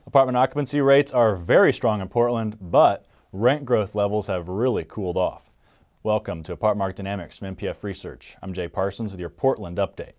Apartment occupancy rates are very strong in Portland, but rent growth levels have really cooled off. Welcome to Apartment Market Dynamics from MPF Research. I'm Jay Parsons with your Portland update.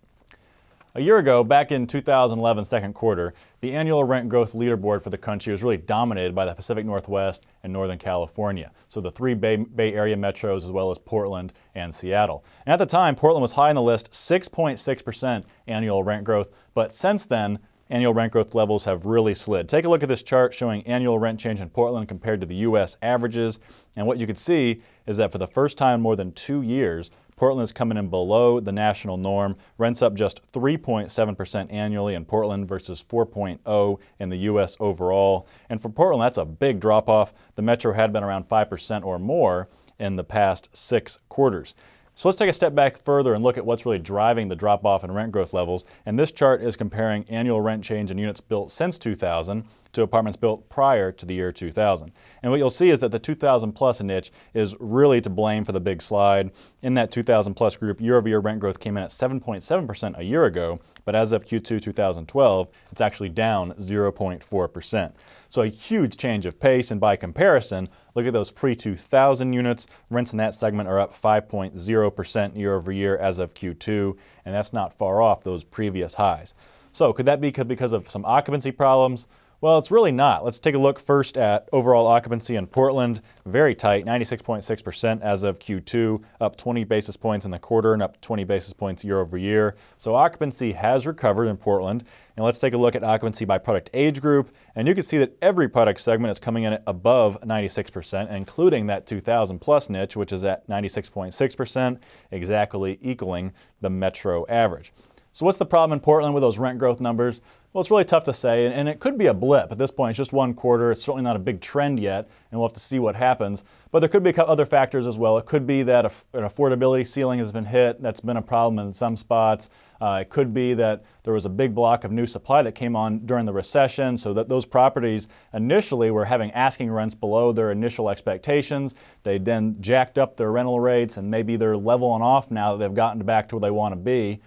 A year ago, back in 2011 second quarter, the annual rent growth leaderboard for the country was really dominated by the Pacific Northwest and Northern California, so the three Bay Area metros as well as Portland and Seattle. And at the time, Portland was high on the list, 6.6% annual rent growth, but since then, annual rent growth levels have really slid. Take a look at this chart showing annual rent change in Portland compared to the U.S. averages. And what you can see is that for the first time in more than 2 years, Portland is coming in below the national norm. Rents up just 3.7% annually in Portland versus 4.0% in the U.S. overall. And for Portland, that's a big drop-off. The metro had been around 5% or more in the past 6 quarters. So let's take a step back further and look at what's really driving the drop-off in rent growth levels. And this chart is comparing annual rent change in units built since 2000 to apartments built prior to the year 2000. And what you'll see is that the 2000 plus niche is really to blame for the big slide. In that 2000 plus group, year-over-year rent growth came in at 7.7% a year ago, but as of Q2 2012, it's actually down 0.4%. So a huge change of pace, and by comparison, look at those pre-2000 units. Rents in that segment are up 5.0% year-over-year as of Q2, and that's not far off those previous highs. So could that be because of some occupancy problems? Well, it's really not. Let's take a look first at overall occupancy in Portland. Very tight, 96.6% as of Q2, up 20 basis points in the quarter and up 20 basis points year over year. So occupancy has recovered in Portland. And let's take a look at occupancy by product age group. And you can see that every product segment is coming in at above 96%, including that 2000 plus niche, which is at 96.6%, exactly equaling the metro average. So what's the problem in Portland with those rent growth numbers? Well, it's really tough to say, and it could be a blip. At this point, it's just one quarter. It's certainly not a big trend yet, and we'll have to see what happens. But there could be other factors as well. It could be that an affordability ceiling has been hit. That's been a problem in some spots. It could be that there was a big block of new supply that came on during the recession, so that those properties initially were having asking rents below their initial expectations. They then jacked up their rental rates, and maybe they're leveling off now that they've gotten back to where they want to be.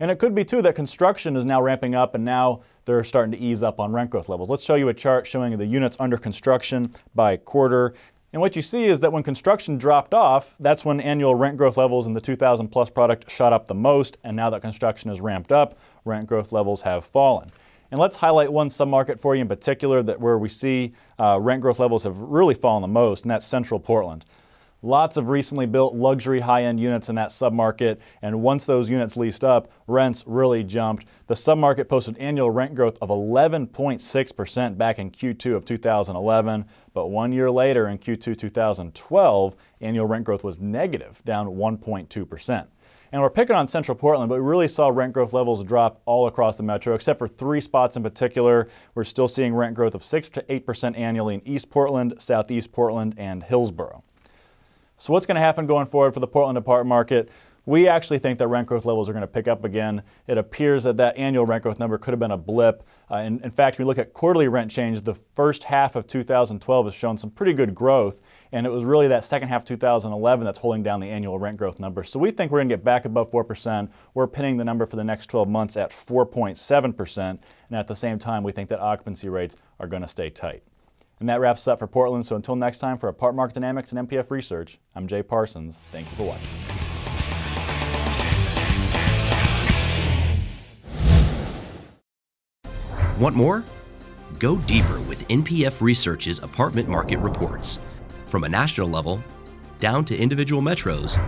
And it could be, too, that construction is now ramping up and now they're starting to ease up on rent growth levels. Let's show you a chart showing the units under construction by quarter. And what you see is that when construction dropped off, that's when annual rent growth levels in the 2000 plus product shot up the most. And now that construction is ramped up, rent growth levels have fallen. And let's highlight one submarket for you in particular where we see rent growth levels have really fallen the most, and that's Central Portland. Lots of recently built luxury high-end units in that submarket, and once those units leased up, rents really jumped. The submarket posted annual rent growth of 11.6% back in Q2 of 2011, but 1 year later in Q2 2012, annual rent growth was negative, down 1.2%. And we're picking on Central Portland, but we really saw rent growth levels drop all across the metro, except for 3 spots in particular. We're still seeing rent growth of 6 to 8% annually in East Portland, Southeast Portland, and Hillsborough. So what's going to happen going forward for the Portland apartment market? We actually think that rent growth levels are going to pick up again. It appears that that annual rent growth number could have been a blip. In fact, when we look at quarterly rent change, the first half of 2012 has shown some pretty good growth, and it was really that second half of 2011 that's holding down the annual rent growth number. So we think we're going to get back above 4%. We're pinning the number for the next 12 months at 4.7%, and at the same time, we think that occupancy rates are going to stay tight. And that wraps us up for Portland. So until next time, for Apartment Market Dynamics and MPF Research, I'm Jay Parsons. Thank you for watching. Want more? Go deeper with MPF Research's apartment market reports. From a national level, down to individual metros,